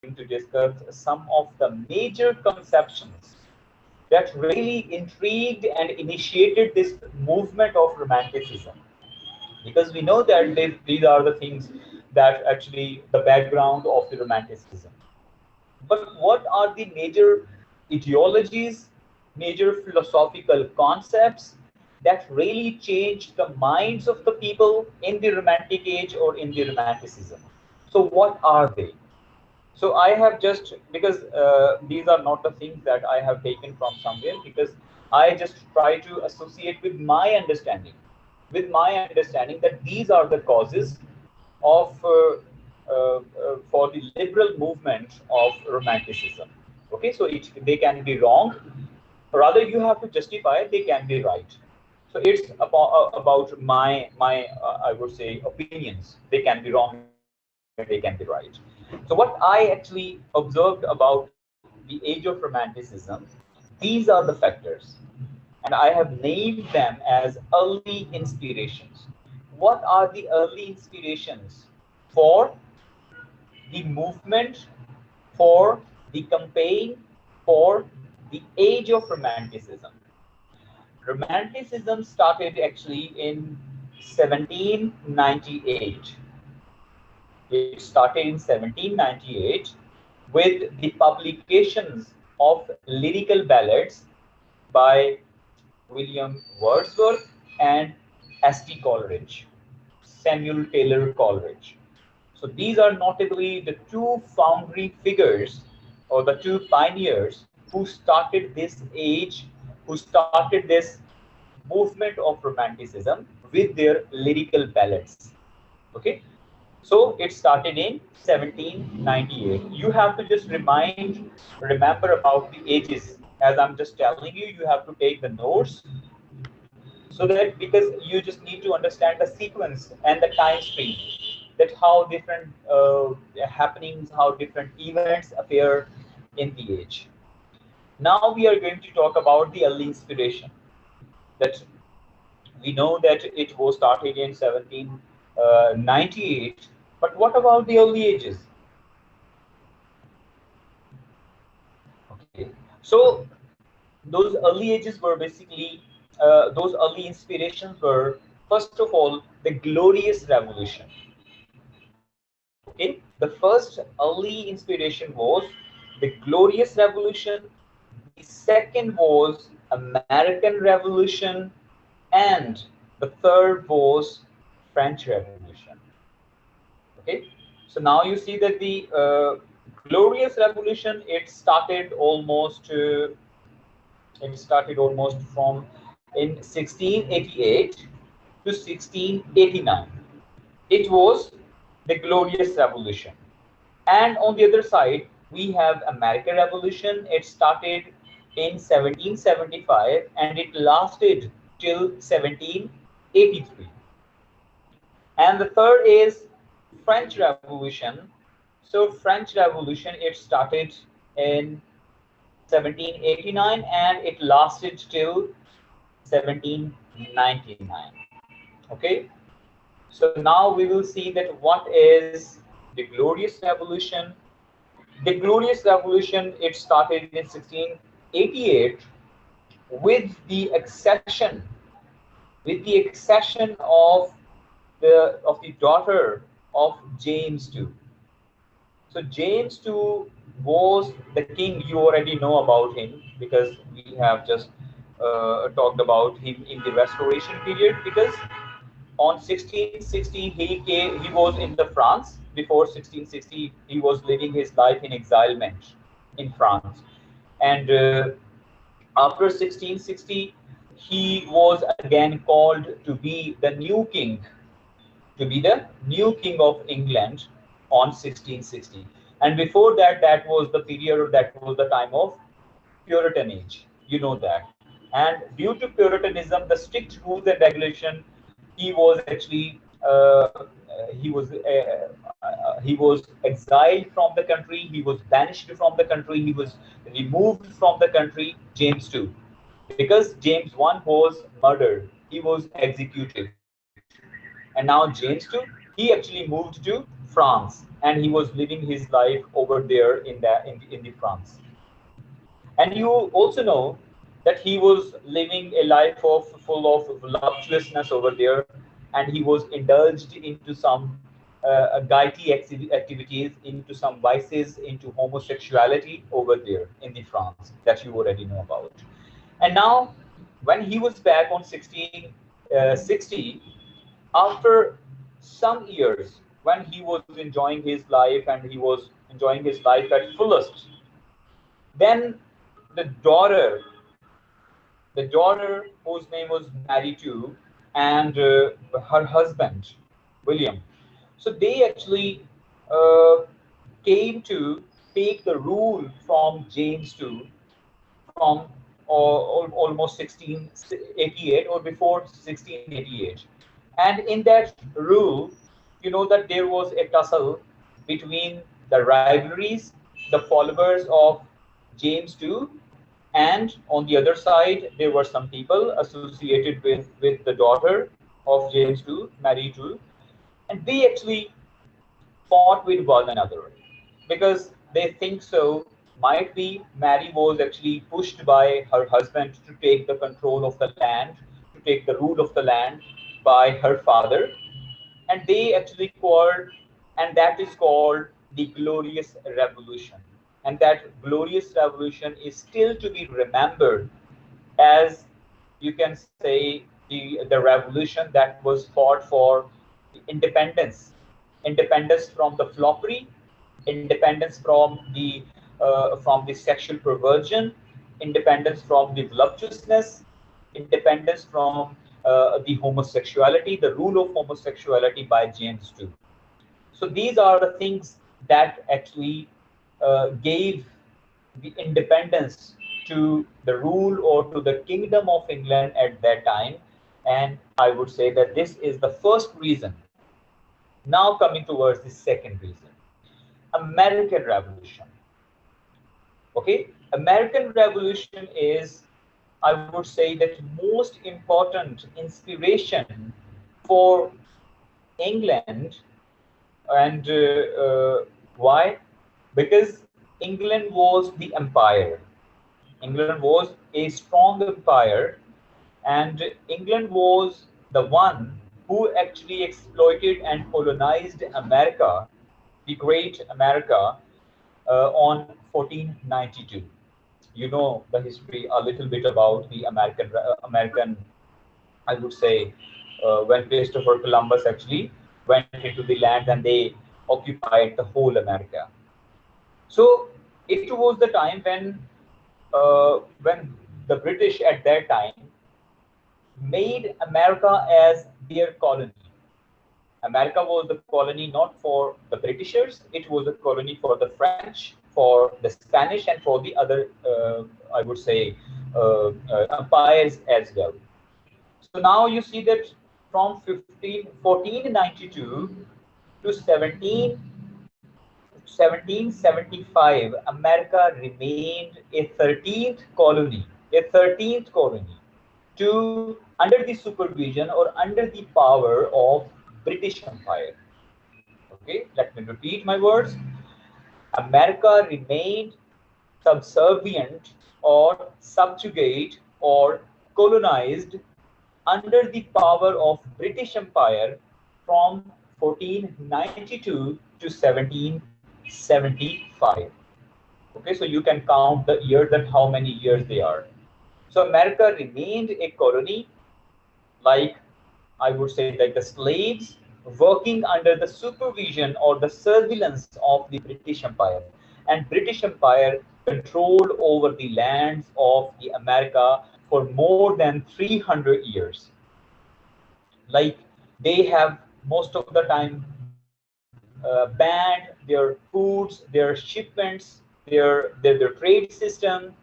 to discuss some of the major conceptions that really intrigued and initiated this movement of romanticism. Because we know that these are the things that actually the background of the romanticism. But what are the major ideologies, major philosophical concepts that really changed the minds of the people in the romantic age or in the romanticism? So what are they? So I have just, because these are not the things that I have taken from somewhere, because I just try to associate with my understanding that these are the causes of for the liberal movement of romanticism. Okay, so they can be wrong, rather you have to justify they can be right. So it's about my I would say opinions. They can be wrong and they can be right. So what I actually observed about the age of romanticism, these are the factors, and I have named them as early inspirations. What are the early inspirations for the movement, for the campaign, for the age of romanticism? Romanticism started actually in 1798. It started in 1798 with the publications of lyrical ballads by William Wordsworth and S.T. Coleridge, Samuel Taylor Coleridge. So these are notably the two founding figures or the two pioneers who started this age, who started this movement of romanticism with their lyrical ballads. Okay, so it started in 1798. You have to just remember about the ages. As I'm just telling you, you have to take the notes, so that because you just need to understand the sequence and the time stream, that how different happenings, how different events appear in the age. Now we are going to talk about the early inspiration. That we know that it was started in 1798, but what about the early ages? Okay, so those early ages were basically those early inspirations were, first of all, the glorious revolution. Okay, the first early inspiration was the glorious revolution, the second was American revolution, and the third was French revolution. Okay, so now you see that the glorious revolution, it started almost from in 1688 to 1689. It was the glorious revolution. And on the other side, we have American Revolution. It started in 1775 and it lasted till 1783. And the third is French Revolution. So French Revolution, it started in 1789 and it lasted till 1799. Okay, so now we will see that what is the Glorious Revolution. The Glorious Revolution, it started in 1688 with the accession, of the daughter of James II. So James II was the king. You already know about him because we have just talked about him in the Restoration period. Because on 1660 he was in the France. Before 1660 he was living his life in exilement in France, and after 1660 he was again called to be the new king, of England on 1660. And before that, that was the period, that was the time of Puritan age. You know that. And due to Puritanism, the strict rules and regulation, he was actually he was exiled from the country. He was banished from the country. He was removed from the country. James II, because James I was murdered. He was executed, and now James II, he actually moved to France. and he was living his life over there in the France. And you also know that he was living a life of full of voluptuousness over there, and he was indulged into some gaiety activities, into some vices, into homosexuality over there in the France that you already know about. And now, when he was back on 1660, after some years, when he was enjoying his life and he was enjoying his life at fullest, then the daughter, the daughter whose name was Mary too, and her husband, William. So they actually uh, came to take the rule from James II from almost 1688 or before 1688. And in that rule, you know that there was a tussle between the rivalries, the followers of James II, and on the other side, there were some people associated with the daughter of James II, Mary II, and they actually fought with one another because they think so. Might be Mary was actually pushed by her husband to take the control of the land, to take the rule of the land by her father, and they actually quarreled, and that is called the Glorious Revolution. And that glorious revolution is still to be remembered as, you can say, the revolution that was fought for independence, independence from the foppery, independence from the sexual perversion, independence from the voluptuousness, independence from the homosexuality, the rule of homosexuality by James II. So these are the things that actually gave the independence to the rule or to the kingdom of England at that time. And I would say that this is the first reason. Now coming towards the second reason, American Revolution. Okay, American Revolution is, I would say, that most important inspiration for England. And why? Because England was the empire. England was a strong empire, and England was the one who actually exploited and colonized America, the great America, on 1492. You know the history a little bit about the American, I would say, when Christopher Columbus actually went into the land and they occupied the whole America. So it was the time when the British at that time made America as their colony. America was the colony not for the Britishers; it was a colony for the French, for the Spanish, and for the other, I would say, empires as well. So now you see that from 1492 to 1775, America remained a 13th colony to under the supervision or under the power of British Empire. Okay, let me repeat my words. America remained subservient or subjugate or colonized under the power of British Empire from 1492 to 1775. Okay, so you can count the years and how many years they are. So America remained a colony, like I would say, like the slaves working under the supervision or the surveillance of the British Empire. And British Empire controlled over the lands of the America for more than 300 years. Like they have most of the time banned their foods, their shipments, their trade system,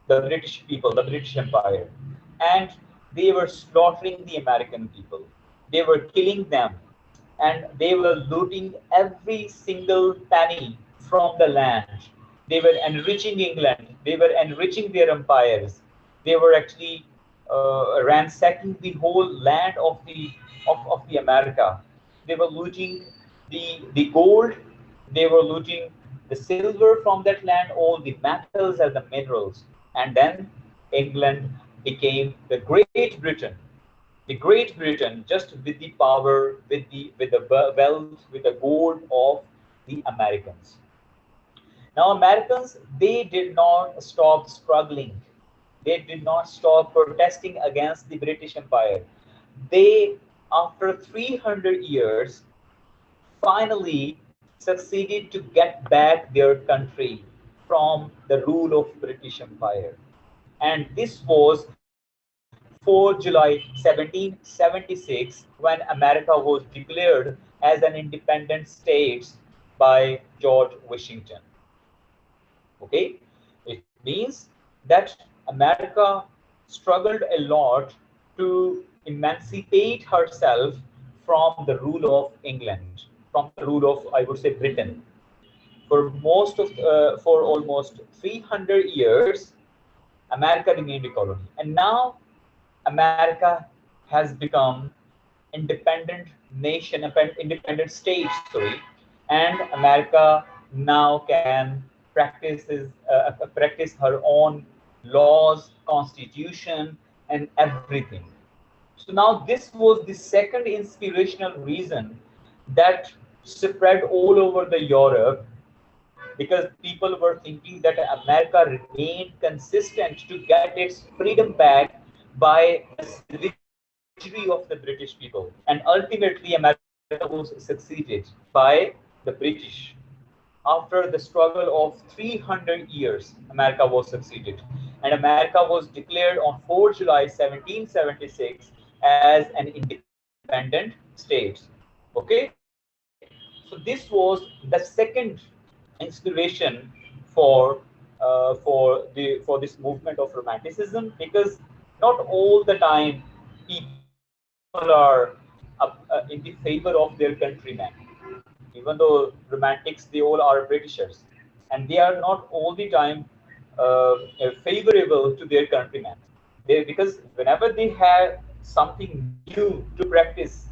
the British people, the British Empire, and they were slaughtering the American people. They were killing them, and they were looting every single penny from the land. They were enriching England. They were enriching their empires. They were actually ransacking the whole land of the America. They were looting the gold. They were looting the silver from that land, all the metals and the minerals. And then England became the Great Britain. The Great Britain, just with the power, with the wealth, with the gold of the Americans. Now, Americans, they did not stop struggling. They did not stop protesting against the British Empire. They, after 300 years, finally succeeded to get back their country from the rule of British Empire. And this was 4 July 1776 when America was declared as an independent state by George Washington. Okay, it means that America struggled a lot to emancipate herself from the rule of England, from the rule of, I would say, Britain. For almost 300 years, America remained a colony, and now America has become independent nation, independent state, sorry, and America now can practice her own laws, constitution, and everything. So now this was the second inspirational reason that spread all over the Europe, because people were thinking that America remained consistent to get its freedom back by the savagery of the British people. And ultimately, America was succeeded by the British. After the struggle of 300 years, America was succeeded. And America was declared on 4 July 1776 as an independent state. Okay? So this was the second inspiration for this movement of romanticism, because not all the time people are in the favor of their countrymen. Even though romantics, they all are Britishers, and they are not all the time favorable to their countrymen. Because whenever they have something new to practice,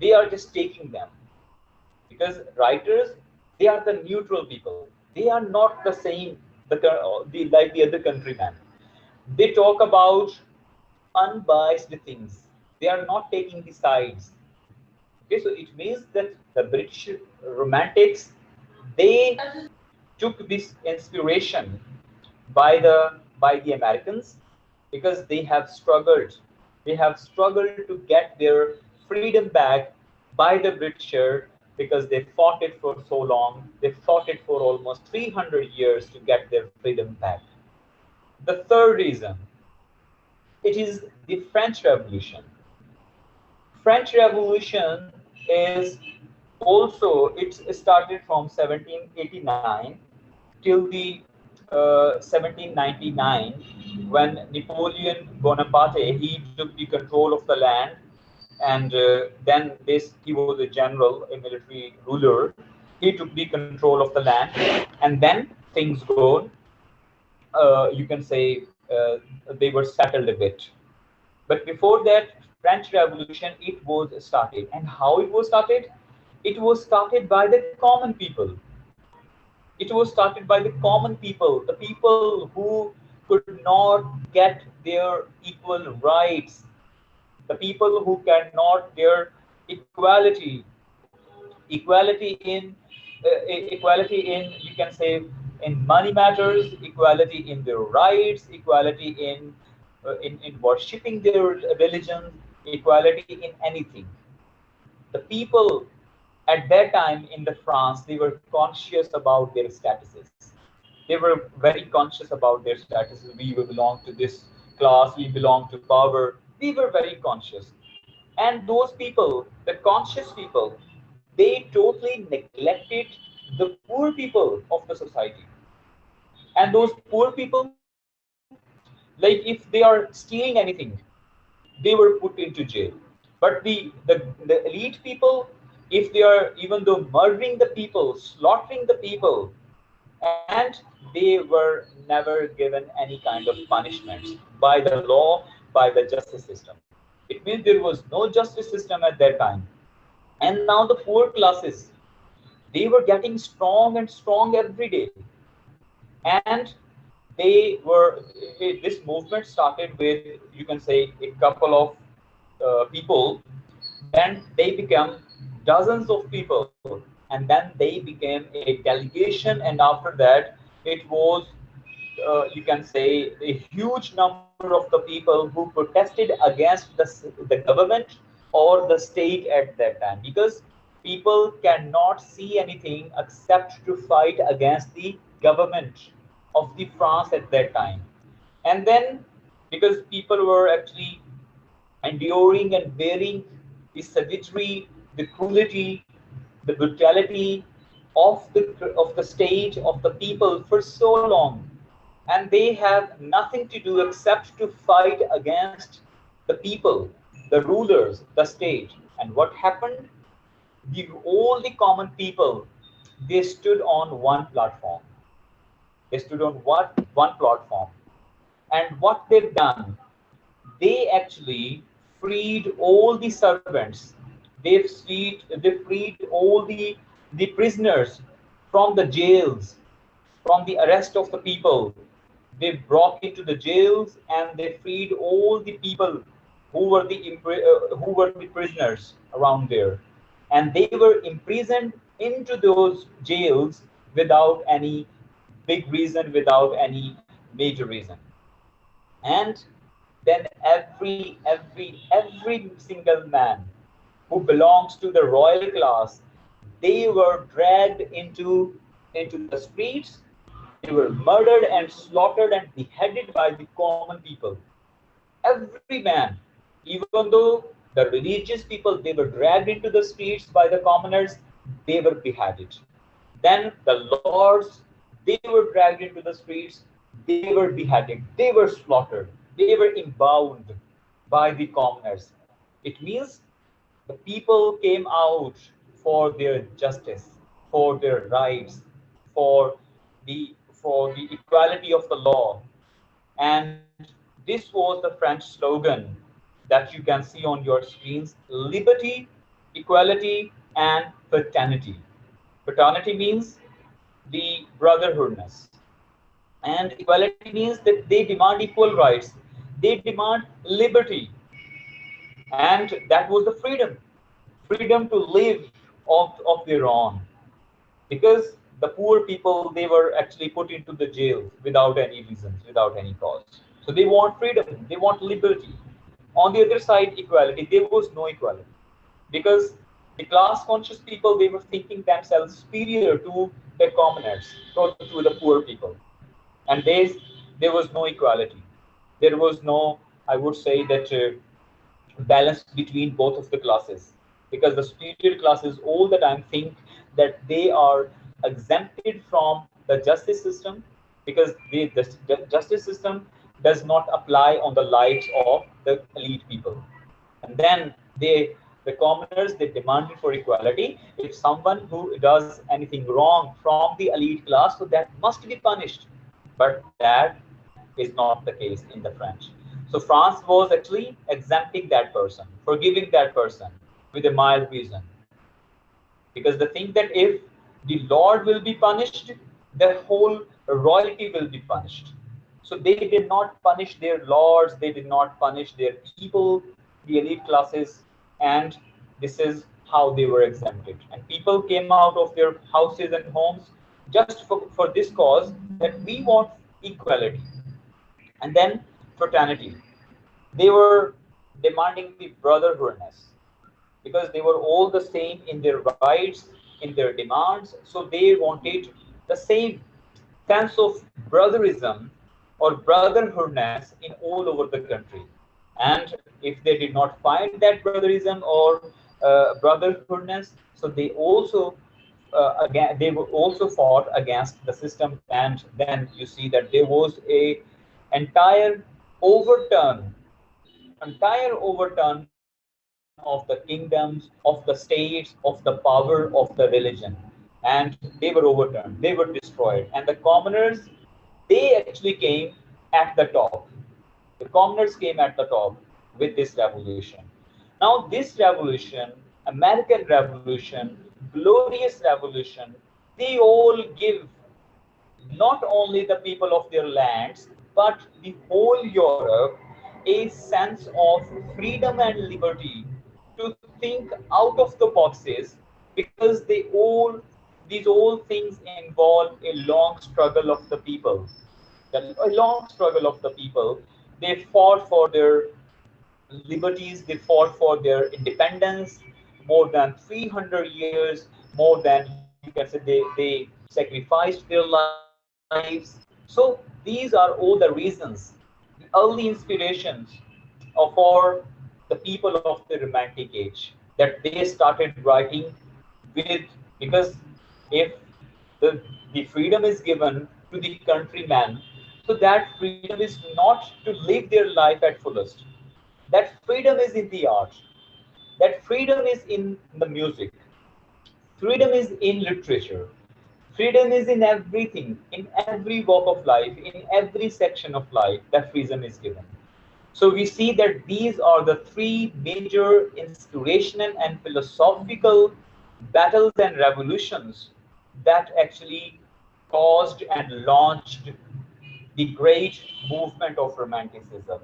they are just taking them. Because writers, they are the neutral people. They are not the same like the other countrymen. They talk about unbiased things. They are not taking the sides. Okay, so it means that the British romantics, they took this inspiration by the Americans, because they have struggled. They have struggled to get their freedom back by the Britisher, because they fought it for so long. They fought it for almost 300 years to get their freedom back. The third reason, it is the French Revolution. French Revolution is also, it started from 1789 till the 1799, when Napoleon Bonaparte, he took the control of the land, and then he was a general, a military ruler. He took the control of the land, and then things go, you can say, they were settled a bit. But before that, French Revolution, it was started. And how it was started? It was started by the common people. It was started by the common people, the people who could not get their equal rights, the people who cannot their equality, equality in equality in, you can say, in money matters, equality in their rights, equality in worshipping their religion, equality in anything. The people at that time in the France, they were conscious about their statuses. They were very conscious about their statuses. We belong to this class, we belong to power. We were very conscious. And those people, the conscious people, they totally neglected the poor people of the society. And those poor people, like if they are stealing anything, they were put into jail. But the elite people, if they are, even though murdering the people, slaughtering the people, and they were never given any kind of punishments by the law, by the justice system. It means there was no justice system at that time. And now the poor classes, They were getting strong and strong every day. And they were, this movement started with, you can say, a couple of people. Then they became dozens of people, and then they became a delegation, and after that it was, you can say, a huge number of the people who protested against the government or the state at that time, because people cannot see anything except to fight against the government of the France at that time. And then, because people were actually enduring and bearing the savagery, the cruelty, the brutality of the state, of the people for so long, and they have nothing to do except to fight against the people, the rulers, the state. And what happened? All the common people, they stood on one platform. They stood on what one platform, and what they've done, they actually freed all the servants. They freed all the prisoners from the jails, from the arrest of the people. They broke into the jails and they freed all the people who were the prisoners around there, and they were imprisoned into those jails without any big reason, without any major reason. And then every single man who belongs to the royal class, they were dragged into the streets. They were murdered and slaughtered and beheaded by the common people. Every man, even though the religious people, they were dragged into the streets by the commoners, they were beheaded. Then the lords, they were dragged into the streets, they were beheaded, they were slaughtered, they were embalmed by the commoners. It means the people came out for their justice, for their rights, for the equality of the law. And this was the French slogan that you can see on your screens: liberty, equality, and fraternity. Fraternity means the brotherhoodness, and equality means that they demand equal rights, they demand liberty, and that was the freedom to live of their own. Because the poor people, they were actually put into the jail without any reasons, without any cause. So they want freedom, they want liberty. On the other side, equality, there was no equality, because the class conscious people, they were thinking themselves superior to the commoners, to the poor people. And there was no equality, there was no, I would say that, balance between both of the classes, because the superior classes all the time think that they are exempted from the justice system, because the justice system does not apply on the lives of the elite people. And then the commoners, they demanded for equality. If someone who does anything wrong from the elite class, so that must be punished. But that is not the case in the French. So France was actually exempting that person, forgiving that person with a mild reason, because they think that if the Lord will be punished, the whole royalty will be punished. So they did not punish their lords, they did not punish their people, the elite classes, and this is how they were exempted. And people came out of their houses and homes just for this cause, that we want equality. And then fraternity. They were demanding the brotherhoodness, because they were all the same in their rights, in their demands. So they wanted the same sense of brotherism or brotherhoodness in all over the country. And if they did not find that brotherism or brotherhoodness, so they also again they were also fought against the system. And then you see that there was a entire overturn entire overturn of the kingdoms, of the states, of the power of the religion. And they were overturned, they were destroyed. And the commoners, they actually came at the top. The commoners came at the top with this revolution. Now, this revolution, American Revolution, glorious revolution, they all give not only the people of their lands, but the whole Europe a sense of freedom and liberty to think out of the boxes, because these all things involve a long struggle of the people. A long struggle of the people. They fought for their liberties, they fought for their independence more than 300 years, more than, you can say, they sacrificed their lives. So these are all the reasons, the early inspirations for the people of the Romantic Age, that they started writing with, because if the, the freedom is given to the countryman, so that freedom is not to live their life at fullest. That freedom is in the art. That freedom is in the music. Freedom is in literature. Freedom is in everything, in every walk of life, in every section of life, that freedom is given. So we see that these are the three major inspirational and philosophical battles and revolutions that actually caused and launched the great movement of Romanticism.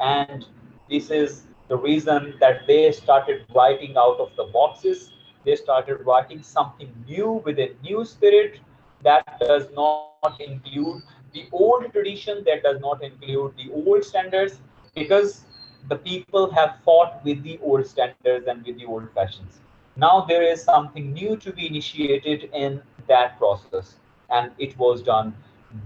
And this is the reason that they started writing out of the boxes. They started writing something new with a new spirit that does not include the old tradition, that does not include the old standards, because the people have fought with the old standards and with the old fashions. Now there is something new to be initiated in that process, and it was done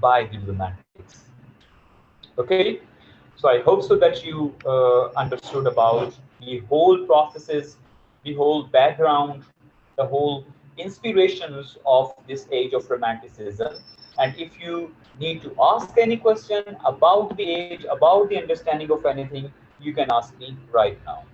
by the Romantics. Okay, so I hope so that you understood about the whole processes, the whole background, the whole inspirations of this age of Romanticism. And if you need to ask any question about the age, about the understanding of anything, you can ask me right now.